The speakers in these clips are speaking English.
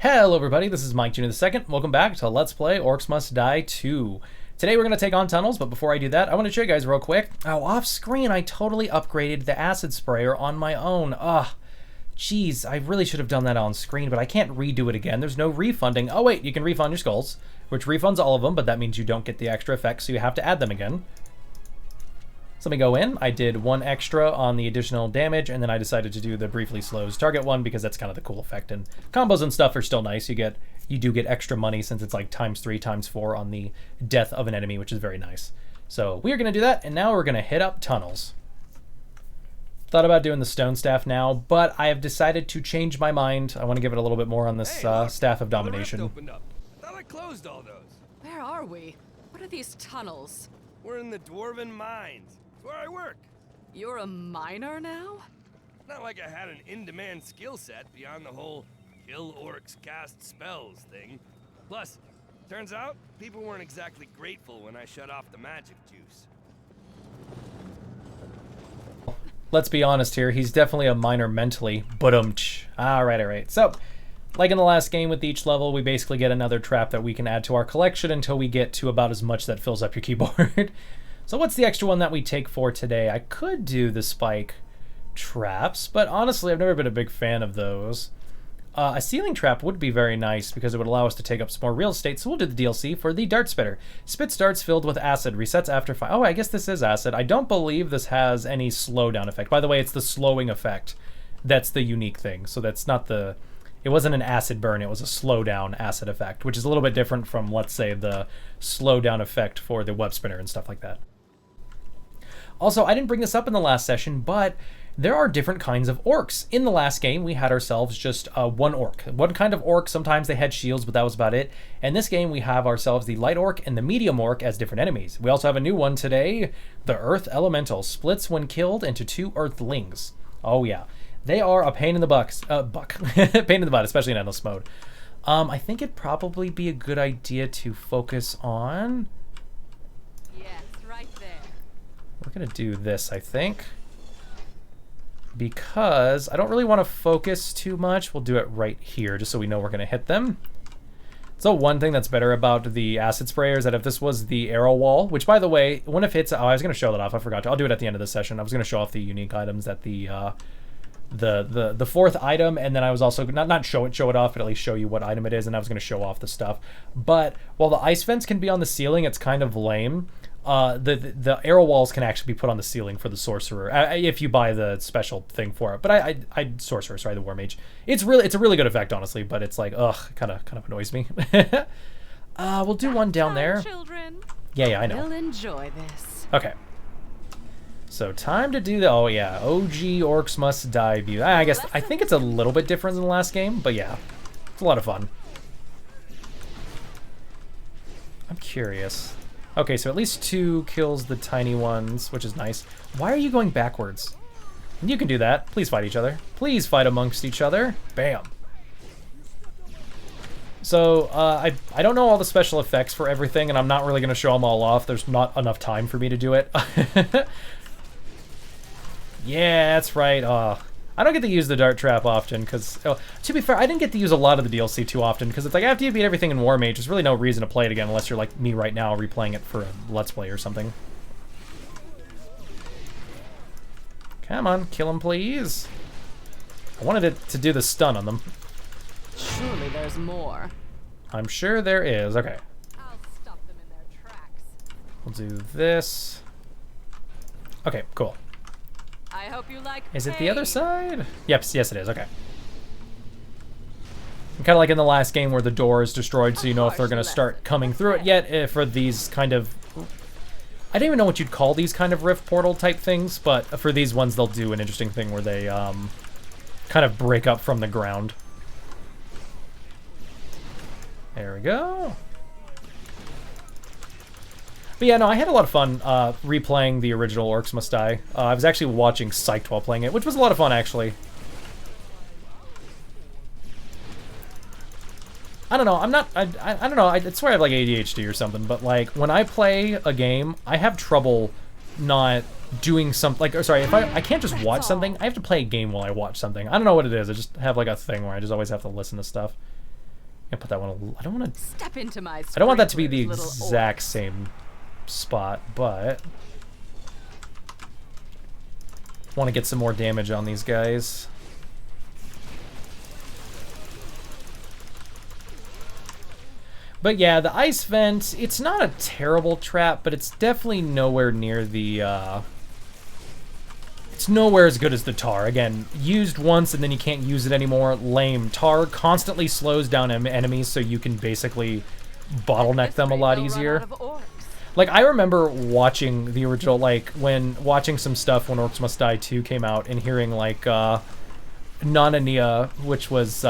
Hello everybody, this is Mike Jr. II. Welcome back to Let's Play Orcs Must Die 2. Today we're going to take on tunnels, but before I do that, I want to show you guys real quick. Oh, off screen I totally upgraded the acid sprayer on my own. Jeez, I really should have done that on screen, but I can't redo it again. There's no refunding. Oh wait, you can refund your skulls, which refunds all of them, but that means you don't get the extra effects, so you have to add them again. So let me go in. I did one extra on the additional damage, and then I decided to do the briefly slows target one because that's kind of the cool effect. And combos and stuff are still nice. You do get extra money since it's like ×3, ×4 on the death of an enemy, which is very nice. So we are going to do that, and now we're going to hit up tunnels. Thought about doing the stone staff now, but I have decided to change my mind. I want to give it a little bit more on this staff of domination. The rift opened up. I thought I closed all those. Where are we? What are these tunnels? We're in the Dwarven Mines. It's where I work. You're a miner now? Not like I had an in-demand skill set beyond the whole kill orcs, cast spells thing. Plus, turns out people weren't exactly grateful when I shut off the magic juice. Let's be honest here, he's definitely a miner mentally. But alright. So, like in the last game with each level, we basically get another trap that we can add to our collection until we get to about as much that fills up your keyboard. So what's the extra one that we take for today? I could do the spike traps, but honestly, I've never been a big fan of those. A ceiling trap would be very nice because it would allow us to take up some more real estate, so we'll do the DLC for the dart spitter. Spits darts filled with acid, resets after fire. Oh, I guess this is acid. I don't believe this has any slowdown effect. By the way, it's the slowing effect that's the unique thing. So that's not the... It wasn't an acid burn, it was a slowdown acid effect, which is a little bit different from, let's say, the slowdown effect for the web spinner and stuff like that. Also, I didn't bring this up in the last session, but there are different kinds of orcs. In the last game, we had ourselves just one orc. One kind of orc, sometimes they had shields, but that was about it. In this game, we have ourselves the light orc and the medium orc as different enemies. We also have a new one today, the Earth Elemental. Splits when killed into 2 Earthlings. Oh yeah. They are a pain in the pain in the butt, especially in endless mode. I think it'd probably be a good idea to focus on... Yes, right there. We're gonna do this, I think. Because I don't really want to focus too much. We'll do it right here, just so we know we're gonna hit them. So one thing that's better about the acid sprayer is that if this was the arrow wall, which by the way, when it hits... Oh, I was gonna show that off, I forgot to. I'll do it at the end of the session. I was gonna show off the unique items that the fourth item, and then I was also not show it off, but at least show you what item it is, and I was going to show off the stuff. But while the ice vents can be on the ceiling, it's kind of lame. The arrow walls can actually be put on the ceiling for the sorcerer if you buy the special thing for it. But I sorcerer, sorry, the war mage. It's a really good effect, honestly, but it's like kind of annoys me. We'll do one down there. Children. Yeah, I know. We'll enjoy this. Okay. So time to do the, oh yeah, OG Orcs Must Die view. I think it's a little bit different than the last game, but yeah, it's a lot of fun. I'm curious. Okay, so at least 2 kills the tiny ones, which is nice. Why are you going backwards? You can do that. Please fight each other. Please fight amongst each other. Bam. So, I don't know all the special effects for everything, and I'm not really going to show them all off. There's not enough time for me to do it. Yeah, that's right. I don't get to use the dart trap often because, to be fair, I didn't get to use a lot of the DLC too often because it's like after you beat everything in War Mage, there's really no reason to play it again unless you're like me right now replaying it for a Let's Play or something. Come on, kill him, please. I wanted it to do the stun on them. Surely there's more. I'm sure there is. Okay. I'll stop them in their tracks. We'll do this. Okay, cool. I hope you like Is it the other side? Yes, it is. Okay. Kind of like in the last game where the door is destroyed, so you know if they're going to start coming through it yet. For these kind of... I don't even know what you'd call these kind of rift portal type things, but for these ones they'll do an interesting thing where they kind of break up from the ground. There we go. But yeah, no, I had a lot of fun replaying the original Orcs Must Die. I was actually watching Psyched while playing it, which was a lot of fun, actually. I don't know, I don't know, I swear I have like ADHD or something, but like, when I play a game, I have trouble not doing something, like, sorry, if I can't just watch something, I have to play a game while I watch something. I don't know what it is, I just have like a thing where I just always have to listen to stuff. I put that one. I don't want to. Step into my I don't want that to be the sprinklers, little exact orcs. same spot, but want to get some more damage on these guys. But yeah, the ice vent, it's not a terrible trap, but it's definitely nowhere near the, it's nowhere as good as the tar. Again, used once and then you can't use it anymore. Lame. Tar constantly slows down enemies, so you can basically bottleneck them a lot easier. Like, I remember watching the original, like, when watching some stuff when Orcs Must Die 2 came out and hearing, like, Nanania, which was,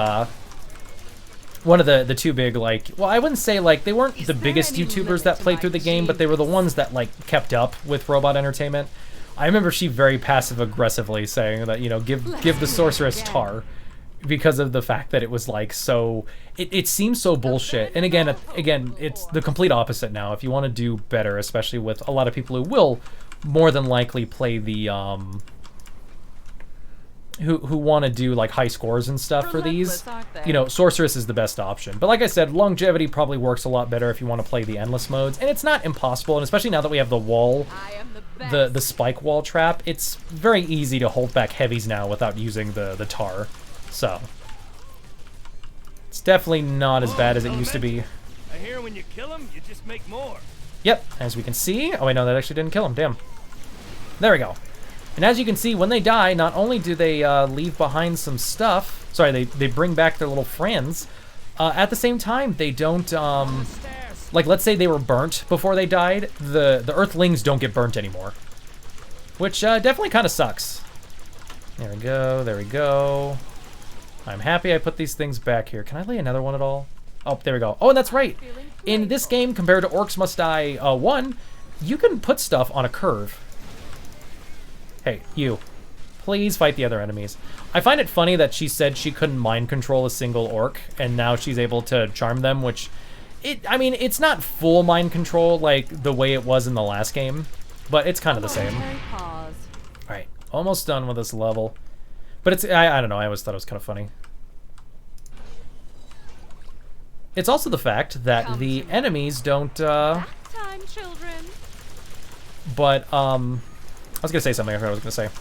one of the two big, like, well, I wouldn't say, like, they weren't the biggest YouTubers that played through the game, but they were the ones that, like, kept up with robot entertainment. I remember she very passive-aggressively saying that, you know, give the sorceress tar because of the fact that it was, like, so... It seems so bullshit. And again, it's the complete opposite now. If you want to do better, especially with a lot of people who will more than likely play the, who want to do like high scores and stuff for these, you know, sorceress is the best option. But like I said, longevity probably works a lot better if you want to play the endless modes, and it's not impossible. And especially now that we have the wall, the spike wall trap, it's very easy to hold back heavies now without using the tar. So it's definitely not as bad as it used to be. I hear when you kill him, you just make more. Yep, as we can see. Oh wait, no, that actually didn't kill him. Damn. There we go. And as you can see, when they die, not only do they leave behind some stuff, sorry, they bring back their little friends, at the same time, they don't, like, let's say they were burnt before they died, the Earthlings don't get burnt anymore. Which definitely kind of sucks. There we go, there we go. I'm happy I put these things back here. Can I lay another one at all? Oh, there we go. Oh, and that's right. In this game, compared to Orcs Must Die 1, you can put stuff on a curve. Hey, you. Please fight the other enemies. I find it funny that she said she couldn't mind control a single orc, and now she's able to charm them, which... I mean, it's not full mind control like the way it was in the last game, but it's kind of the same. Alright, almost done with this level. But it's... I don't know, I always thought it was kind of funny. It's also the fact that the enemies don't, But, I was gonna say something. I forgot what I was gonna say.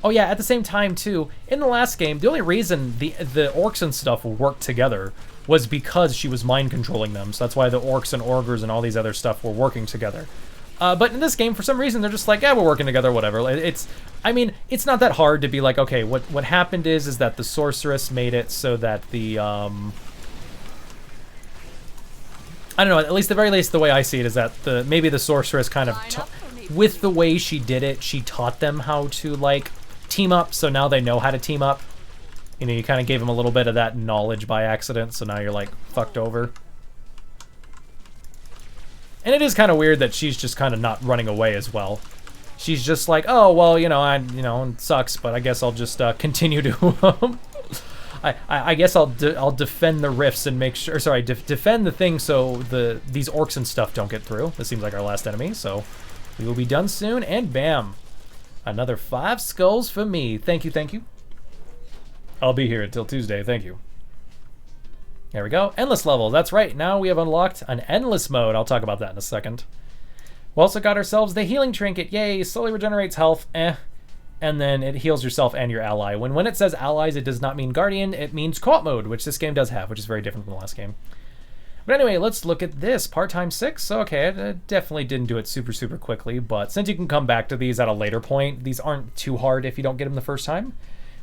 Oh yeah, at the same time too, in the last game, the only reason the orcs and stuff worked together was because she was mind controlling them. So that's why the orcs and ogres and all these other stuff were working together. But in this game, for some reason, they're just like, yeah, we're working together, whatever. I mean, it's not that hard to be like, okay, what happened is that the sorceress made it so that the I don't know, at least the very least the way I see it is that maybe the sorceress kind of, with the way she did it, she taught them how to, like, team up, so now they know how to team up. You know, you kind of gave them a little bit of that knowledge by accident, so now you're, like, fucked over. And it is kind of weird that she's just kind of not running away as well. She's just like, oh, well, you know, it sucks, but I guess I'll just continue to... I guess I'll defend the rifts and make sure, sorry, defend the thing so these orcs and stuff don't get through. This seems like our last enemy, so we will be done soon, and bam. Another 5 skulls for me. Thank you, thank you. I'll be here until Tuesday, thank you. There we go, endless level, that's right. Now we have unlocked an endless mode. I'll talk about that in a second. We also got ourselves the healing trinket, yay, slowly regenerates health, and then it heals yourself and your ally. When it says allies, it does not mean Guardian, it means co-op mode, which this game does have, which is very different from the last game. But anyway, let's look at this. Part-time 6, okay, I definitely didn't do it super, super quickly, but since you can come back to these at a later point, these aren't too hard if you don't get them the first time.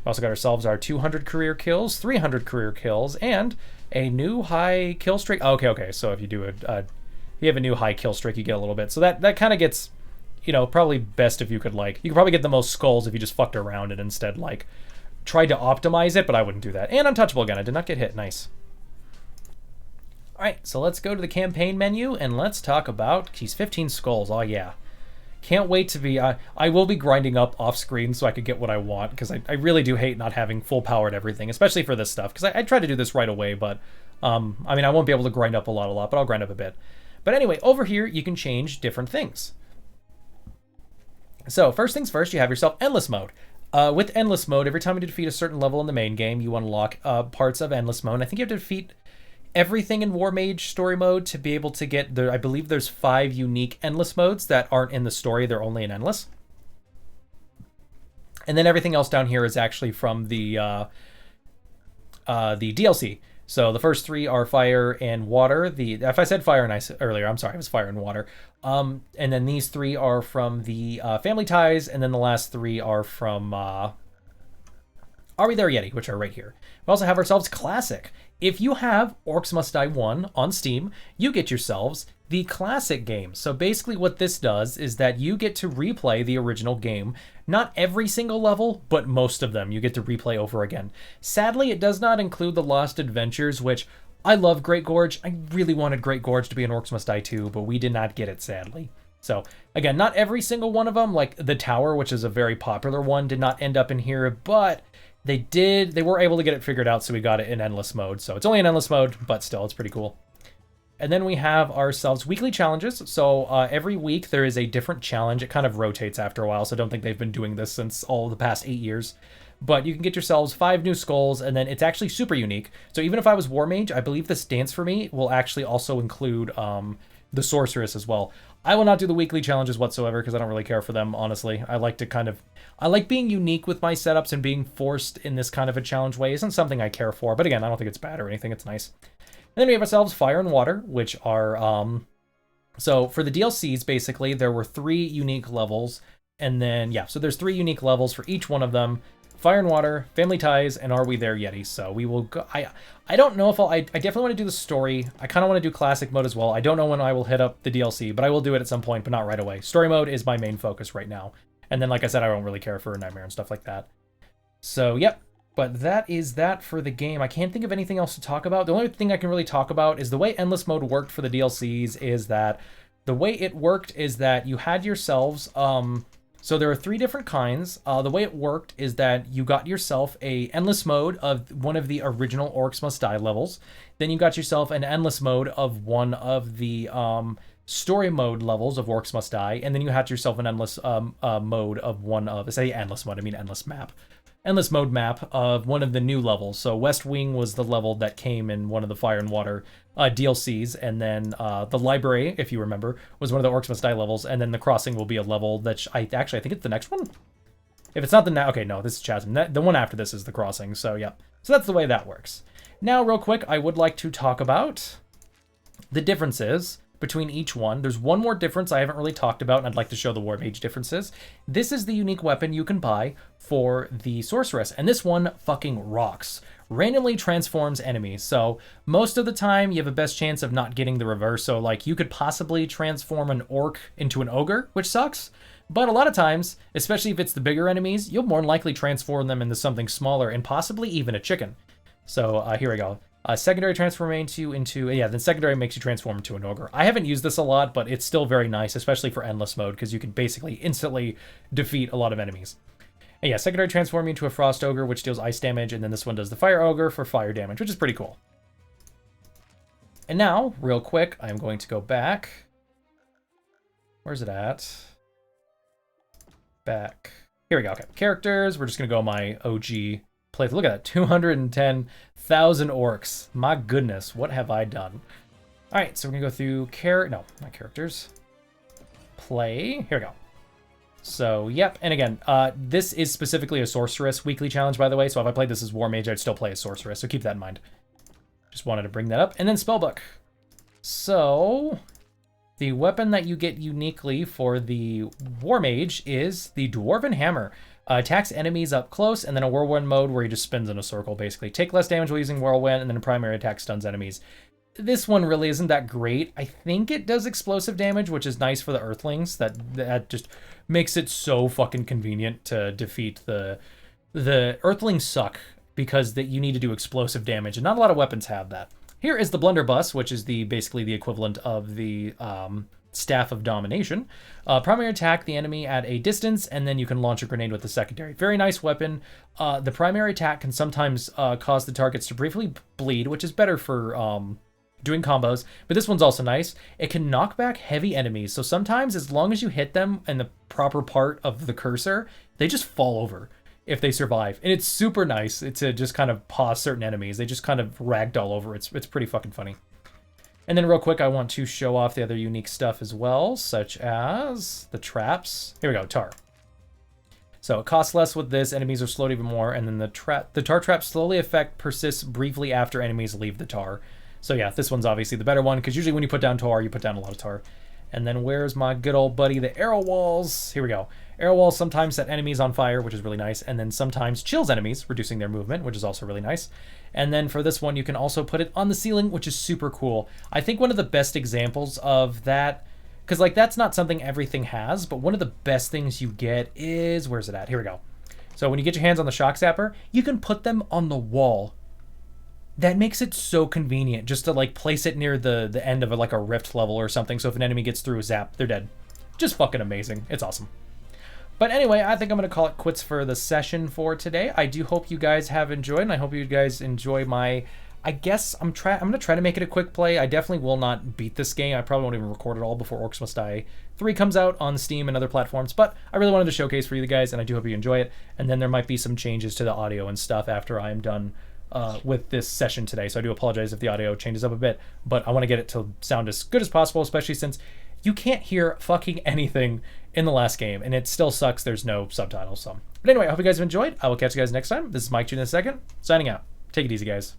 We also got ourselves our 200 career kills, 300 career kills, and a new high kill streak. Okay, so if you do you have a new high kill streak, you get a little bit. So that kind of gets... You know, probably best if you could, like, you could probably get the most skulls if you just fucked around and instead, like, tried to optimize it, but I wouldn't do that. And untouchable again, I did not get hit, nice. Alright, so let's go to the campaign menu and let's talk about, geez, 15 skulls, oh yeah. Can't wait to be, I will be grinding up off screen so I could get what I want, because I really do hate not having full power at everything, especially for this stuff, because I try to do this right away, but, I mean, I won't be able to grind up a lot, but I'll grind up a bit. But anyway, over here, you can change different things. So, first things first, you have yourself endless mode. With Endless Mode, every time you defeat a certain level in the main game, you unlock parts of Endless Mode. And I think you have to defeat everything in War Mage story mode to be able to get the. I believe there's 5 unique Endless Modes that aren't in the story; they're only in Endless. And then everything else down here is actually from the DLC. So the first 3 are fire and water. If I said fire and ice earlier, I'm sorry, it was fire and water. And then these 3 are from the Family Ties, and then the last 3 are from Are We There Yeti, which are right here. We also have ourselves Classic. If you have Orcs Must Die 1 on Steam, you get yourselves the Classic game. So basically what this does is that you get to replay the original game. Not every single level, but most of them you get to replay over again. Sadly, it does not include the Lost Adventures, which I love Great Gorge. I really wanted Great Gorge to be an Orcs Must Die 2, but we did not get it, sadly. So, again, not every single one of them, like the Tower, which is a very popular one, did not end up in here, but they were able to get it figured out, so we got it in Endless Mode. So it's only in Endless Mode, but still, it's pretty cool. And then we have ourselves weekly challenges. So every week there is a different challenge. It kind of rotates after a while, so I don't think they've been doing this since all the past 8 years. But you can get yourselves 5 new skulls, and then it's actually super unique. So even if I was War Mage, I believe this Dance for Me will actually also include the Sorceress as well. I will not do the weekly challenges whatsoever because I don't really care for them, honestly. I like being unique with my setups, and being forced in this kind of a challenge way isn't something I care for. But again, I don't think it's bad or anything. It's nice. And then we have ourselves Fire and Water, which are, so for the DLCs, basically, there were 3 unique levels. And then, yeah, so there's 3 unique levels for each one of them. Fire and Water, Family Ties, and Are We There Yeti? So we will go, I don't know if I definitely want to do the story. I kind of want to do Classic Mode as well. I don't know when I will hit up the DLC, but I will do it at some point, but not right away. Story Mode is my main focus right now. And then, like I said, I don't really care for Nightmare and stuff like that. So, yep. But that is that for the game. I can't think of anything else to talk about. The only thing I can really talk about is the way Endless Mode worked for the DLCs is that the way it worked is that you had yourselves, so there are 3 different kinds. The way it worked is that you got yourself a Endless Mode of one of the original Orcs Must Die levels. Then you got yourself an Endless Mode of one of the Story Mode levels of Orcs Must Die. And then you had yourself an Endless Mode of one of, say Endless Mode, I mean Endless Map. Endless Mode map of one of the new levels. So West Wing was the level that came in one of the Fire and Water DLCs, and then the Library, if you remember, was one of the Orcs Must Die levels, and then the Crossing will be a level that I think it's the next one. If it's not okay, no, this is Chasm. The one after this is the Crossing. So yeah, so that's the way that works. Now, real quick, I would like to talk about the differences between each one. There's one more difference I haven't really talked about, and I'd like to show the War Mage differences. This is the unique weapon you can buy for the Sorceress, and this one fucking rocks. Randomly transforms enemies, so most of the time you have a best chance of not getting the reverse. So like you could possibly transform an orc into an ogre, which sucks, but a lot of times, especially if it's the bigger enemies, you'll more than likely transform them into something smaller and possibly even a chicken. So here we go. Secondary transforms you into, then secondary makes you transform into an ogre. I haven't used this a lot, but it's still very nice, especially for Endless Mode, because you can basically instantly defeat a lot of enemies. And yeah, secondary transform you into a Frost Ogre, which deals ice damage, and then this one does the Fire Ogre for fire damage, which is pretty cool. And now, real quick, I'm going to go back. Where's it at? Back. Here we go. Okay, characters. We're just going to go my OG playthrough. Look at that, 210,000 orcs. My goodness, what have I done? All right, so we're gonna go through not characters. Play. Here we go. So, yep, and again, this is specifically a Sorceress weekly challenge, by the way, so if I played this as War Mage, I'd still play as Sorceress, so keep that in mind. Just wanted to bring that up. And then Spellbook. So, the weapon that you get uniquely for the War Mage is the Dwarven Hammer. Attacks enemies up close, and then a Whirlwind mode where he just spins in a circle, basically. Take less damage while using Whirlwind, and then a primary attack stuns enemies. This one really isn't that great. I think it does explosive damage, which is nice for the Earthlings. That just makes it so fucking convenient to defeat the Earthlings suck because you need to do explosive damage, and not a lot of weapons have that. Here is the Blunderbuss, which is basically the equivalent of the Staff of Domination. Primary attack the enemy at a distance, and then you can launch a grenade with the secondary. Very nice weapon. The primary attack can sometimes cause the targets to briefly bleed, which is better for doing combos, but this one's also nice. It can knock back heavy enemies, so sometimes as long as you hit them in the proper part of the cursor, they just fall over. if they survive. And it's super nice to just kind of pause certain enemies. They just kind of ragdoll over. It's pretty fucking funny. And then real quick, I want to show off the other unique stuff as well, such as the traps. Here we go, tar. So it costs less with this, enemies are slowed even more, and then the tar trap slowly persists briefly after enemies leave the tar. So yeah, this one's obviously the better one, because usually when you put down tar, you put down a lot of tar. And then where's my good old buddy, the arrow walls? Here we go. Arrow walls sometimes set enemies on fire, which is really nice, and then sometimes chills enemies, reducing their movement, which is also really nice. And then for this one, you can also put it on the ceiling, which is super cool. I think one of the best examples of that, because like that's not something everything has, but one of the best things you get is, where's it at? Here we go. So when you get your hands on the shock zapper, you can put them on the wall. That makes it so convenient just to like place it near the end of like a rift level or something. So if an enemy gets through a zap, they're dead. Just fucking amazing. It's awesome. But anyway, I think I'm going to call it quits for the session for today. I do hope you guys have enjoyed, and I hope you guys enjoy my, I guess I'm going to try to make it a quick play. I definitely will not beat this game. I probably won't even record it all before Orcs Must Die 3 comes out on Steam and other platforms, but I really wanted to showcase for you guys, and I do hope you enjoy it. And then there might be some changes to the audio and stuff after I am done with this session today. So I do apologize if the audio changes up a bit, but I want to get it to sound as good as possible, especially since you can't hear fucking anything in the last game, and it still sucks there's no subtitles. So, but anyway, I hope you guys have enjoyed. I will catch you guys next time. This is Mike Jr. II, signing out. Take it easy, guys.